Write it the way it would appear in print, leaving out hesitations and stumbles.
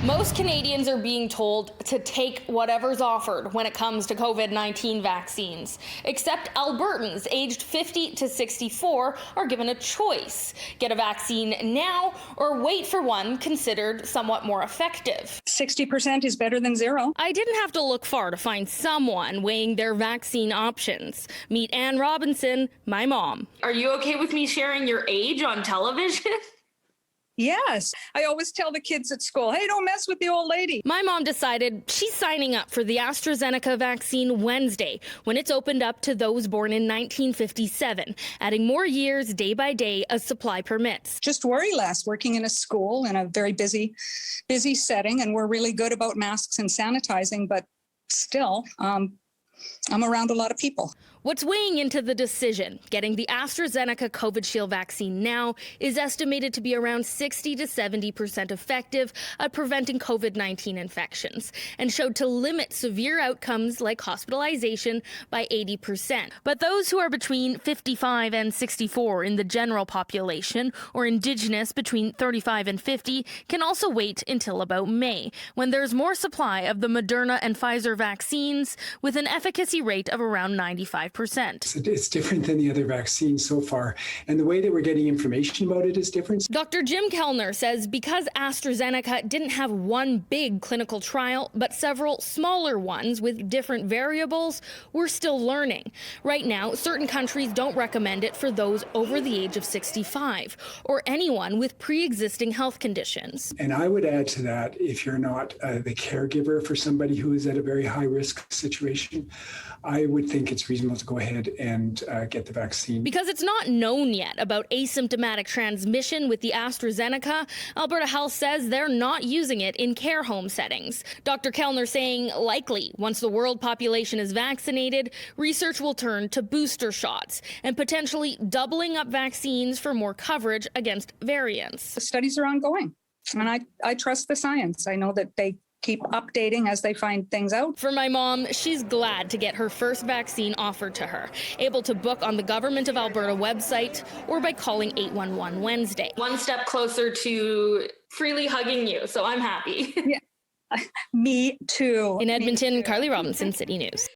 Most Canadians are being told to take whatever's offered when it comes to COVID-19 vaccines, except Albertans aged 50 to 64 are given a choice. Get a vaccine now or wait for one considered somewhat more effective. 60% is better than zero. I didn't have to look far to find someone weighing their vaccine options. Meet Ann Robinson, my mom. Are you okay with me sharing your age on television? Yes. I always tell the kids at school, hey, don't mess with the old lady. My mom decided she's signing up for the AstraZeneca vaccine Wednesday when it's opened up to those born in 1957, adding more years day by day as supply permits. Just worry less working in a school in a very busy setting, and we're really good about masks and sanitizing, but still, I'm around a lot of people. What's weighing into the decision, getting the AstraZeneca COVID Shield vaccine now is estimated to be around 60 to 70% effective at preventing COVID-19 infections and showed to limit severe outcomes like hospitalization by 80%. But those who are between 55 and 64 in the general population or Indigenous between 35 and 50 can also wait until about May, when there's more supply of the Moderna and Pfizer vaccines with an efficacy rate of around 95%. It's different than the other vaccines so far, and the way that we're getting information about it is different. Dr. Jim Kellner says because AstraZeneca didn't have one big clinical trial, but several smaller ones with different variables, we're still learning. Right now, certain countries don't recommend it for those over the age of 65 or anyone with pre-existing health conditions. And I would add to that, if you're not the caregiver for somebody who is at a very high risk situation, I would think it's reasonable to go ahead and get the vaccine. Because it's not known yet about asymptomatic transmission with the AstraZeneca, Alberta Health says they're not using it in care home settings. Dr. Kellner saying likely once the world population is vaccinated, research will turn to booster shots and potentially doubling up vaccines for more coverage against variants. The studies are ongoing, and I trust the science. I know that they keep updating as they find things out. For my mom, she's glad to get her first vaccine offered to her, able to book on the Government of Alberta website or by calling 811 Wednesday. One step closer to freely hugging you, so I'm happy. Yeah. Me too. In Edmonton, Carly Robinson, City News.